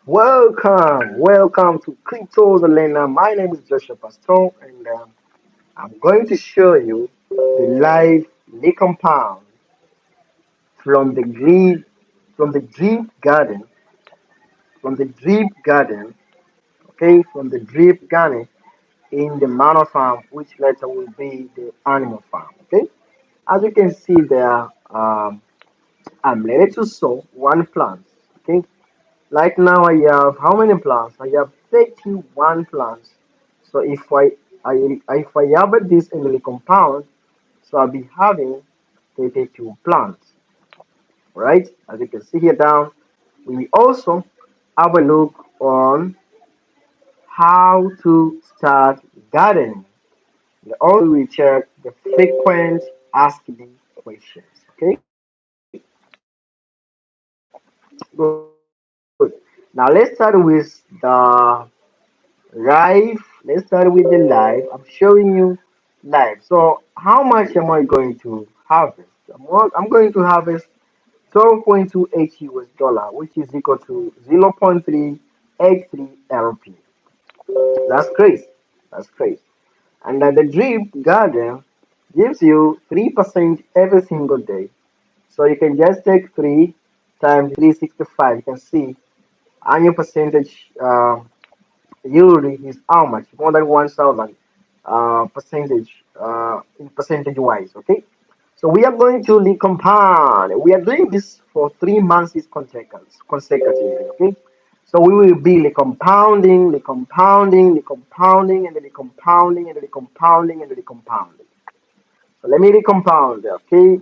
Welcome to Crypto the Learner. My name is Joshua Pastor, and I'm going to show you the live Recompound from the drip, from the drip garden, from the drip garden, okay, from the drip garden in the manor farm, which later will be the animal farm, okay. As you can see there, I'm ready to sow one plant, okay. Right now I have how many plants? I have 31 plants. So if I have this in the compound, so I'll be having 32 plants, right? As you can see here down, we also have a look on how to start gardening. And also we check the frequent asking questions. Okay, good. Now let's start with the live. Let's start with the live. I'm showing you live. So how much am I going to harvest? I'm going to harvest 12.28 US dollar, which is equal to 0.383 LP. That's crazy. That's crazy. And the drip garden gives you 3% every single day. So you can just take 3 times 365. You can see annual percentage yearly is how much? More than 1,000 percentage in percentage wise. Okay. So we are going to recompound. We are doing this for 3 months consecutively. Okay. So we will be recompounding, and then recompounding, and then recompounding, and then recompounding. So let me recompound. Okay.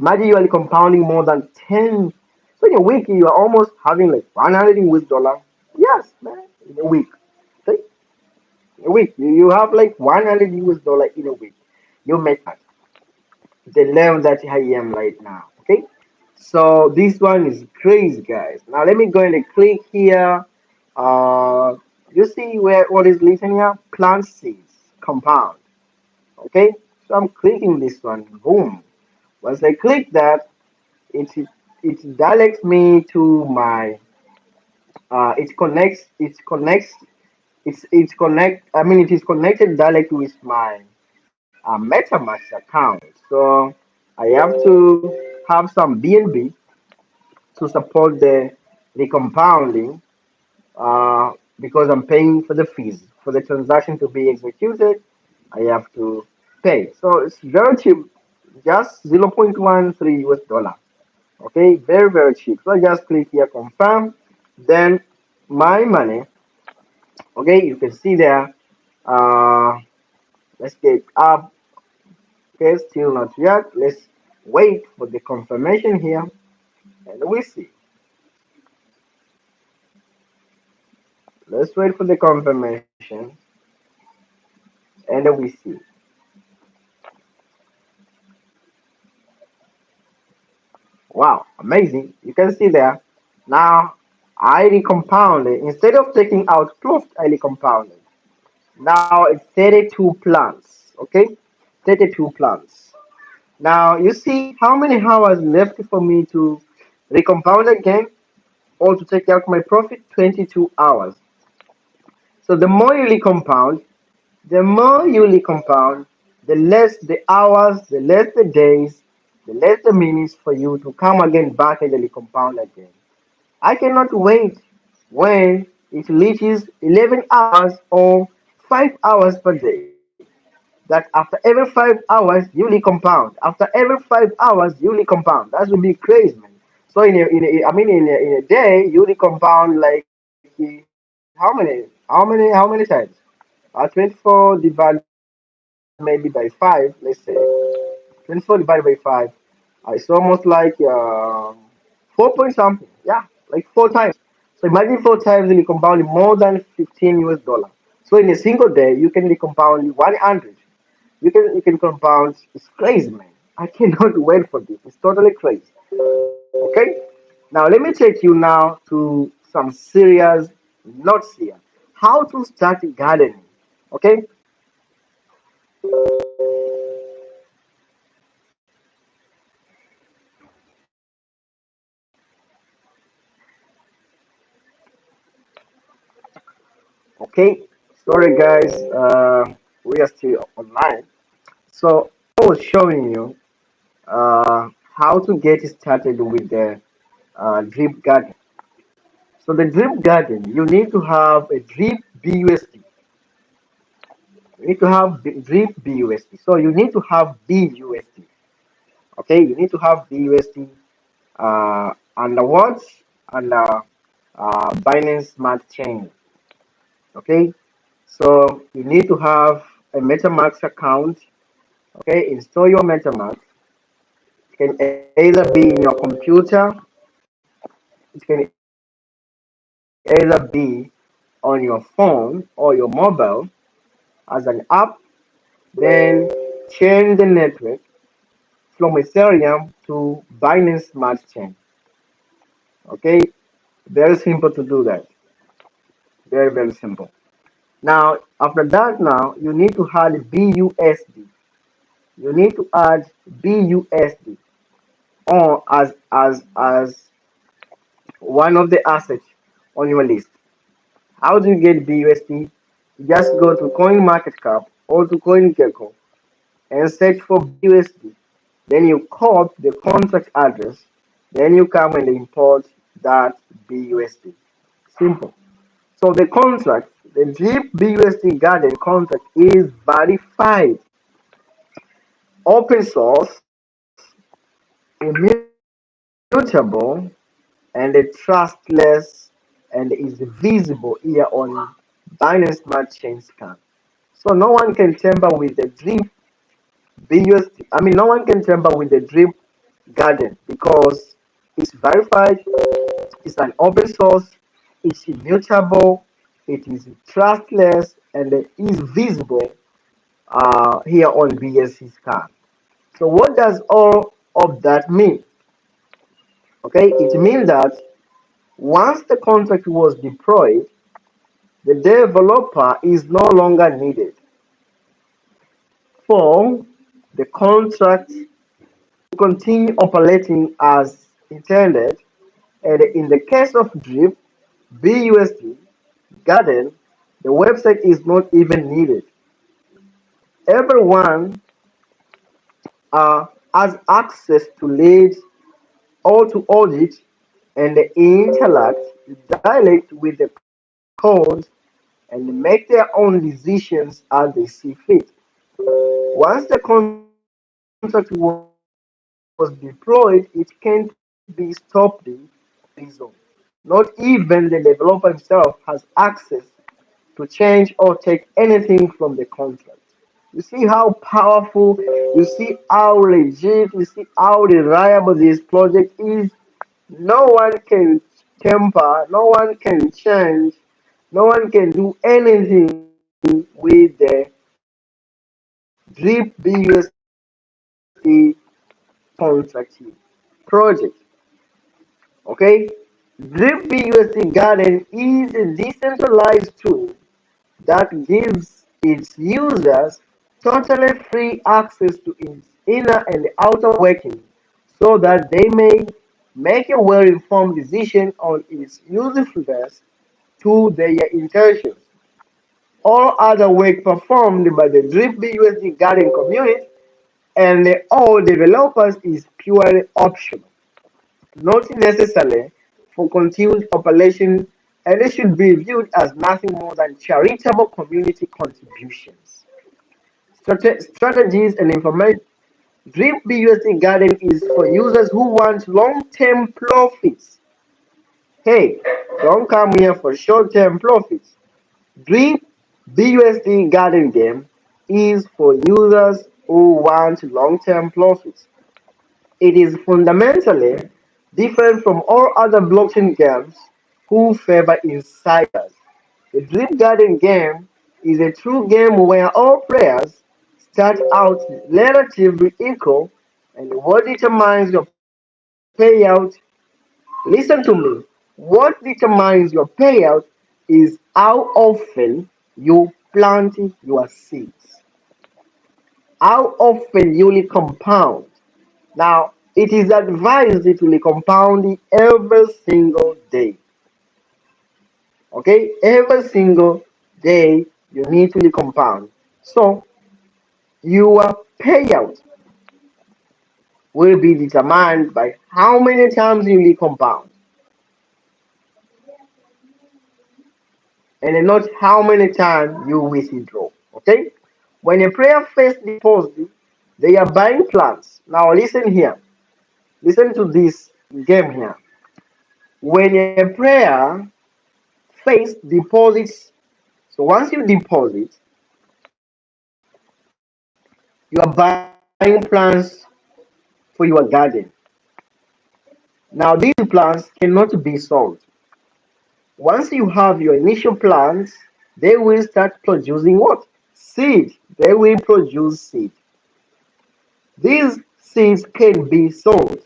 Imagine you are recompounding more than 10. So in a week, you are almost having like 100 US dollar. Yes, man, in a week. Okay. In a week, you have like 100 US dollar in a week. You make that the level that I am right now. Okay. So this one is crazy, guys. Now let me go and click here. Uh, you see where what is written here? Plant seeds compound. Okay. So I'm clicking this one. Boom. Once I click that, it it directs me to my it connect I mean it is connected directly with my MetaMask account. So I have to have some BNB to support the compounding because I'm paying for the fees for the transaction to be executed. I have to pay. So it's very cheap, just 0.13 US dollar. Okay, very cheap. So I just click here confirm. Then my money. Okay, you can see there. Uh, let's get up. Okay, still not yet. Let's wait for the confirmation here, and we see. Let's wait for the confirmation, and we see. Wow, amazing! You can see there. Now I recompounded instead of taking out plus. I recompounded. Now it's 32 plants. Okay, 32 plants. Now you see how many hours left for me to recompound again or to take out my profit? 22 hours. So the more you recompound, the less the hours, the less the days, the less the minutes for you to come again back and recompound again. I cannot wait when it reaches 11 hours or 5 hours per day. That after every 5 hours you recompound. After every 5 hours you recompound. That would be crazy, man. So in a day you recompound like how many times? 24 divided maybe by 5. Let's say 24 divided by 5. It's almost like 4 point something. Yeah, like 4 times. So imagine 4 times and you compound more than 15 US dollar. So in a single day you can compound 100. You can compound. It's crazy, man. I cannot wait for this. It's totally crazy. Okay. Now let me take you now to some serious notes here. How to start gardening. Okay. Okay, sorry guys, we are still online. So I was showing you how to get started with the drip garden. So the drip garden, you need to have a drip BUSD. You need to have drip BUSD. So you need to have BUSD. Okay, you need to have BUSD under what? Under Binance Smart Chain. Okay, so you need to have a MetaMask account. Okay, install your MetaMask. It can either be in your computer, it can either be on your phone or your mobile as an app. Then change the network from Ethereum to Binance Smart Chain. Okay, very simple to do that. Very simple. Now, after that, now you need to add BUSD. You need to add BUSD on as one of the assets on your list. How do you get BUSD? You just go to CoinMarketCap or to CoinGecko and search for BUSD. Then you copy the contract address. Then you come and import that BUSD. Simple. So the contract, the Jeep BUSD Garden contract is verified, open source, immutable, and trustless, and is visible here on Binance Smart Chain Scan. So no one can tamper with the Drip BUSD. I mean, no one can tamper with the Drip Garden because it's verified, it's an open source, it's immutable, it is trustless, and it is visible here on BSC Scan. So what does all of that mean? Okay, it means that once the contract was deployed, the developer is no longer needed for the contract to continue operating as intended. And in the case of Drip, BUSD, Garden, the website is not even needed. Everyone has access to lead or to audit and interact, dialect with the code, and make their own decisions as they see fit. Once the contract was deployed, it can't be stopped for any reason. Not even the developer himself has access to change or take anything from the contract. You see how powerful, you see how legit, you see how reliable this project is. No one can temper, no one can change, no one can do anything with the Drip BUSD contract project. Okay? Drip BUSD Garden is a decentralized tool that gives its users totally free access to its inner and outer workings so that they may make a well-informed decision on its usefulness to their intentions. All other work performed by the Drip BUSD Garden community and all developers is purely optional, not necessary for continued operation, and it should be viewed as nothing more than charitable community contributions. Strategies and information. Drip BUSD Garden is for users who want long-term profits. Hey, don't come here for short-term profits. Drip BUSD Garden Game is for users who want long-term profits. It is fundamentally different from all other blockchain games who favor insiders. The Dream Garden game is a true game where all players start out relatively equal, and what determines your payout, listen to me, what determines your payout is how often you plant your seeds, how often you will compound. Now, it is advised to be compounding every single day. Okay, every single day you need to compound. So your payout will be determined by how many times you compound and not how many times you withdraw. Okay? When a player first deposits, they are buying plants. Now listen here. Listen to this game here. When a player first deposits, so once you deposit, you are buying plants for your garden. Now these plants cannot be sold. Once you have your initial plants, they will start producing what? Seed. They will produce seed. These seeds can be sold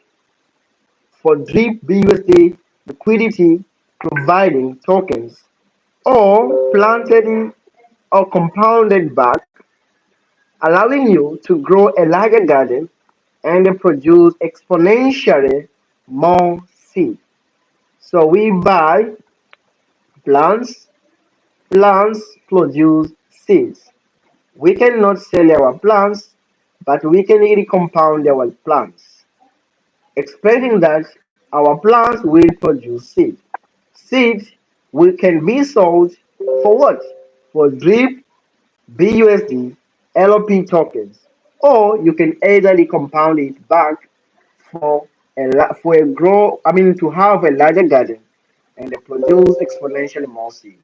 for drip BUSD liquidity providing tokens or planted or compounded back, allowing you to grow a larger garden and produce exponentially more seed. So we buy plants, plants produce seeds. We cannot sell our plants, but we can really compound our plants, expecting that our plants will produce seed. Seeds can be sold for what? For drip, BUSD, LOP tokens, or you can either compound it back for for a grow. I mean to have a larger garden and produce exponentially more seeds.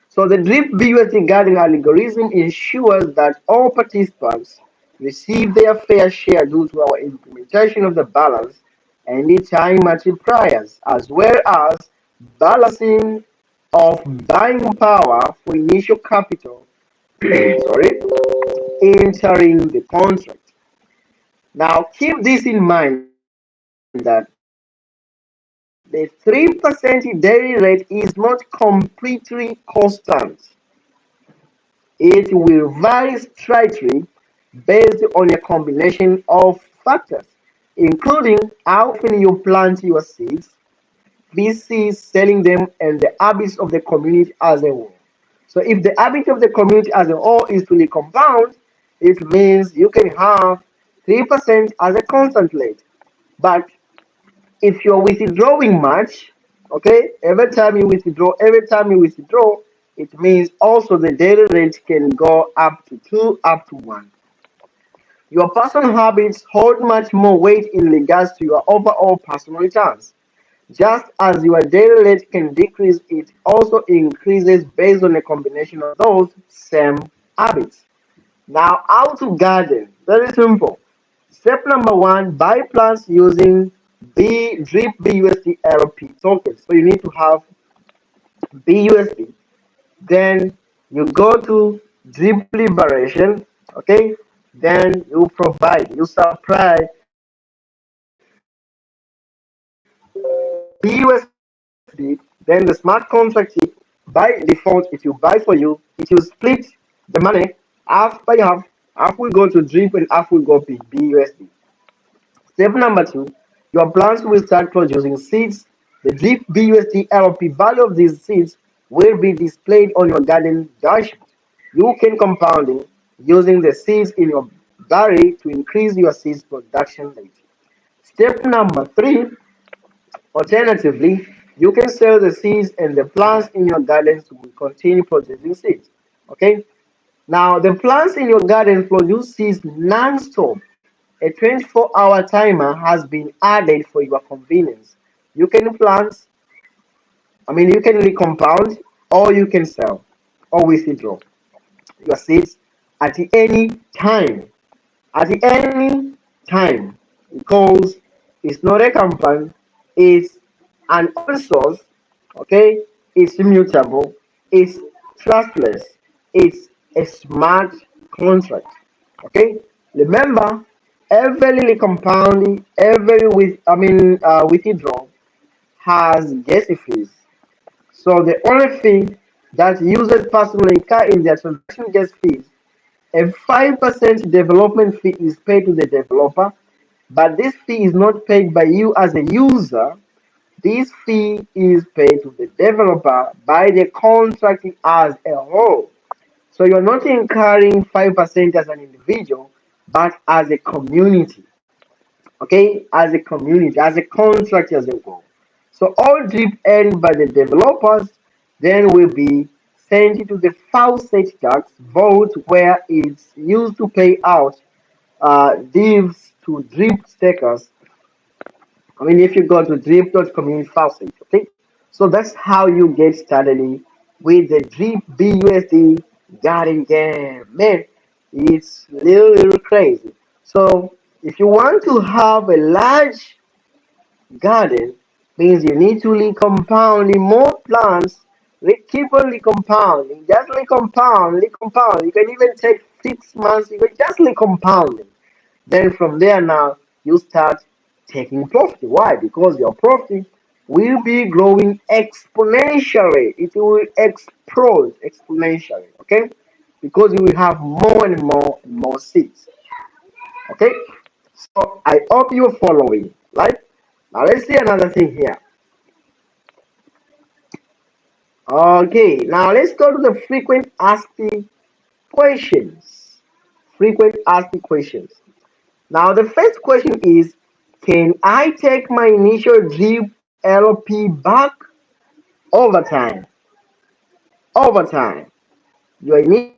So the drip BUSD garden algorithm ensures that all participants receive their fair share due to our implementation of the balance and the time multipliers, as well as balancing of buying power for initial capital sorry, entering the contract. Now keep this in mind that the 3% daily rate is not completely constant. It will vary slightly based on a combination of factors, including how often you plant your seeds, VCs selling them, and the habits of the community as a whole. So if the habit of the community as a whole is to compound, it means you can have 3% as a constant rate. But if you're withdrawing much, okay, every time you withdraw, it means also the daily rate can go up to 2, up to 1. Your personal habits hold much more weight in regards to your overall personal returns. Just as your daily rate can decrease, it also increases based on a combination of those same habits. Now, how to garden? Very simple. Step number one, buy plants using drip BUSD LP tokens. So you need to have BUSD. Then you go to drip liberation. Okay. Then you supply BUSD. Then the smart contract by default, if you buy for you, it will split the money half by half. Half will go to drip and half will go to BUSD. Step number two, your plants will start producing seeds. The drip BUSD LP value of these seeds will be displayed on your garden dashboard. You can compounding using the seeds in your barrel to increase your seeds production rate. Step number three, alternatively, you can sell the seeds and the plants in your gardens will continue producing seeds. Okay? Now, the plants in your garden produce seeds non-stop. A 24-hour timer has been added for your convenience. You can plant, you can recompound or you can sell or withdraw your seeds at any time. At any time. Because it's not a compound, it's an open source, okay? It's immutable, it's trustless, it's a smart contract. Okay? Remember, every compounding, withdraw has gas fees. So the only fee that users personally incur in their transaction gas fees, a 5% development fee is paid to the developer, but this fee is not paid by you as a user, This fee is paid to the developer by the contract as a whole. So you're not incurring 5% as an individual, but as a community. Okay, as a community, as a contract as a whole. So all drip earned by the developers then will be sent to the faucet tax vault where it's used to pay out divs to drip stakers. I mean, if you go to drip.community faucet, okay? So that's how you get started with the drip BUSD garden game. Man, it's little crazy. So if you want to have a large garden, means you need to recompound in more plants. Keep on recompounding, just recompound, recompound. You can even take 6 months, you can just recompound. Then from there now, you start taking profit. Why? Because your profit will be growing exponentially. It will explode exponentially. Okay? Because you will have more and more seeds. Okay? So I hope you're following. Right? Now let's see another thing here. Okay, now let's go to the frequent asking questions. Frequent asking questions. Now, the first question is, can I take my initial drip LP back over time? Over time. Your initial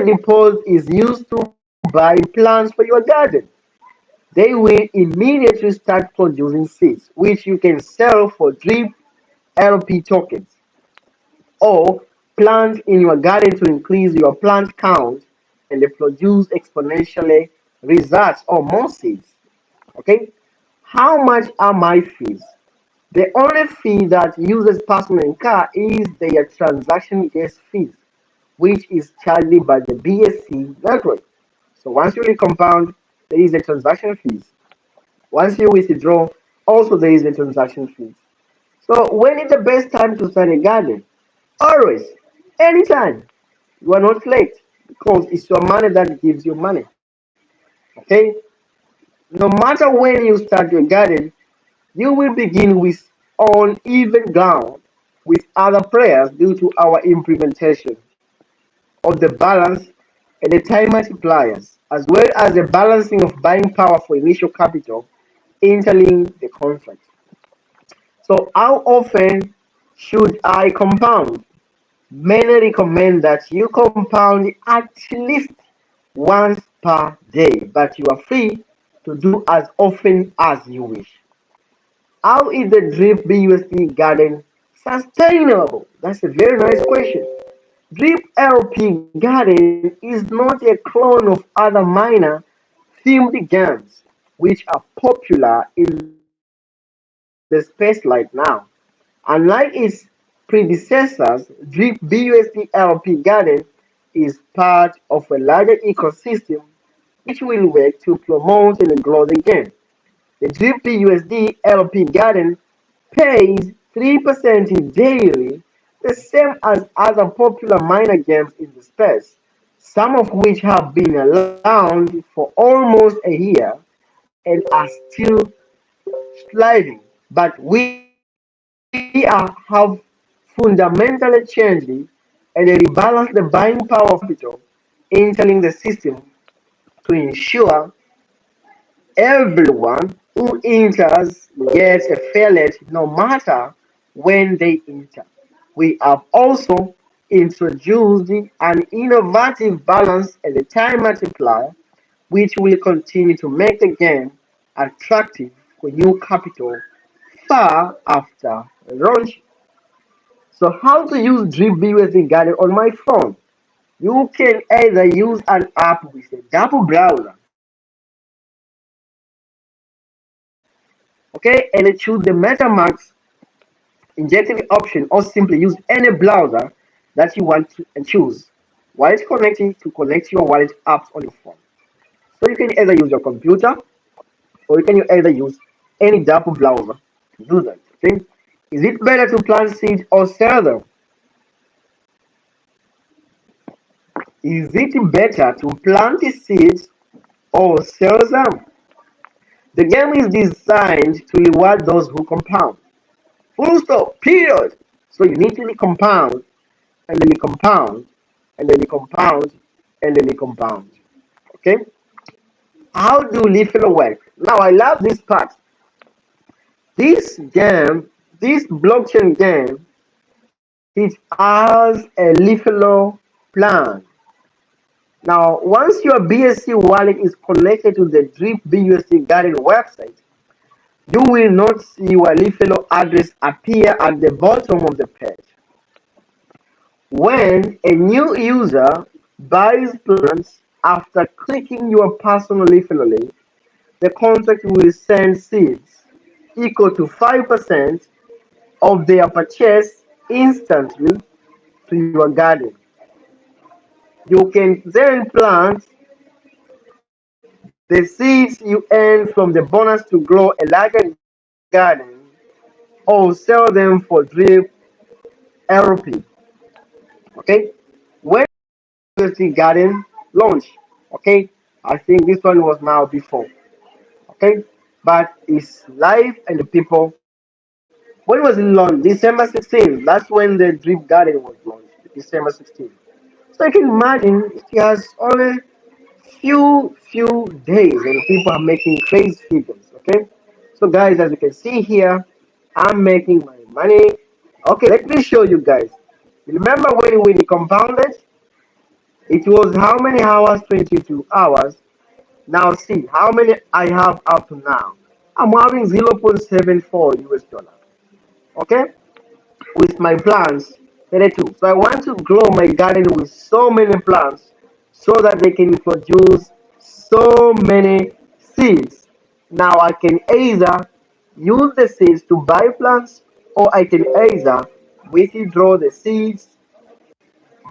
deposit is used to buy plants for your garden. They will immediately start producing seeds, which you can sell for drip LP tokens, or plant in your garden to increase your plant count and produce exponentially results or more seeds. Okay, how much are my fees? The only fee that users personally incur is their transaction gas fees, which is charged by the BSC network. So once you recompound, there is a transaction fees. Once you withdraw, also there is a transaction fees. So when is the best time to start a garden? Always, anytime. You are not late because it's your money that gives you money. Okay? No matter when you start your garden, you will begin with uneven ground with other players due to our implementation of the balance and the time multipliers, as well as the balancing of buying power for initial capital entering the contract. So, how often should I compound? Many recommend that you compound at least once per day, but you are free to do as often as you wish. How is the drip BUSD garden sustainable? That's a very nice question. Drip LP Garden is not a clone of other minor themed games which are popular in the space right now. Unlike its predecessors, Drip BUSD LP Garden is part of a larger ecosystem which will work to promote and grow the game. The Drip BUSD LP Garden pays 3% daily, the same as other popular minor games in the space, some of which have been around for almost a year and are still thriving. But we have fundamentally changed and rebalanced the buying power of capital entering the system to ensure everyone who enters gets a fair rate no matter when they enter. We have also introduced an innovative balance and a time multiplier which will continue to make the game attractive for new capital far after launch. So how to use Drip BUSD Garden on my phone? You can either use an app with a double browser, okay, and choose the MetaMask injecting option or simply use any browser that you want to and choose wallet connecting to connect your wallet apps on your phone. So you can either use your computer or you can either use any double browser to do that. Okay? Is it better to plant seeds or sell them? Is it better to plant the seeds or sell them? The game is designed to reward those who compound. Full stop, period. So you need to compound, and then you compound, and then you compound, and then you compound. Okay? How do refill work? Now I love this part. This game, this blockchain game, it has a refill plan. Now, once your BSC wallet is connected to the Drip BUSD Garden website, you will not see your refill address appear at the bottom of the page. When a new user buys plants after clicking your personal refill link, the contract will send seeds equal to 5% of their purchase instantly to your garden. You can then plant the seeds you earn from the bonus to grow a larger garden or sell them for drip LP. Okay? When USD Garden launch, okay? I think this one was now before, okay? But it's live and the people. When was it launched? December 16th. That's when the Drip Garden was launched. December 16th. So you can imagine it has only few days and people are making crazy figures. Okay. So guys, as you can see here, I'm making my money. Okay, let me show you guys. Remember when we compounded? It was how many hours? 22 hours. Now see how many I have up to now. I'm having 0.74 US dollar. Okay, with my plants 32. So I want to grow my garden with so many plants so that they can produce so many seeds. Now I can either use the seeds to buy plants or I can either withdraw the seeds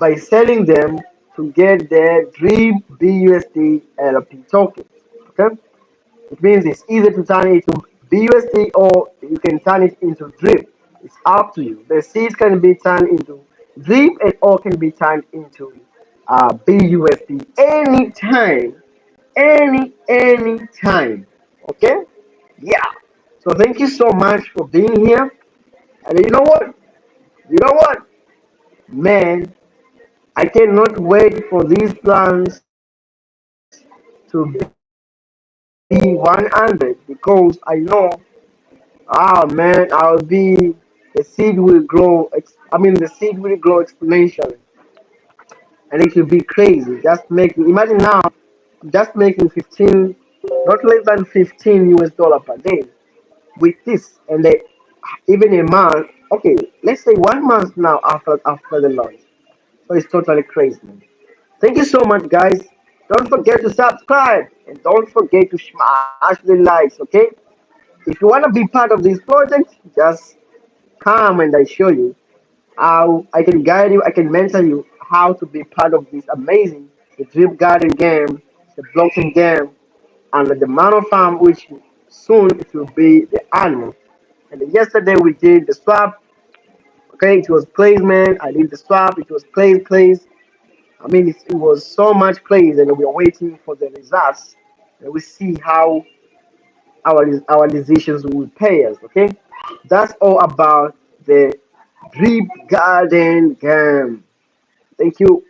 by selling them to get the DREAM BUSD LP tokens. Okay? It means it's easy to turn it into BUSD or you can turn it into DRIP. It's up to you. The seeds can be turned into DRIP and or can be turned into BUSD anytime. Anytime. Okay? Yeah. So thank you so much for being here. And you know what? You know what? Man, I cannot wait for these plans to be 100 because I know, man, the seed will grow. The seed will grow exponentially, and it will be crazy. Imagine now, just making 15, not less than 15 US dollar per day with this, and even a month. Okay, let's say 1 month now after the launch. So it's totally crazy, man. Thank you so much, guys. Don't forget to subscribe and don't forget to smash the likes, okay? If you want to be part of this project, just come and I show you how I can guide you, I can mentor you how to be part of this amazing the Drip Garden game, the blockchain game, and the Mano Farm, which soon it will be the animal. And then yesterday we did the swap. Okay, it was plays, man. I did the swap. It was plays. It was so much plays, and we are waiting for the results. And we see how our decisions will pay us. Okay, that's all about the Drip Garden game. Thank you.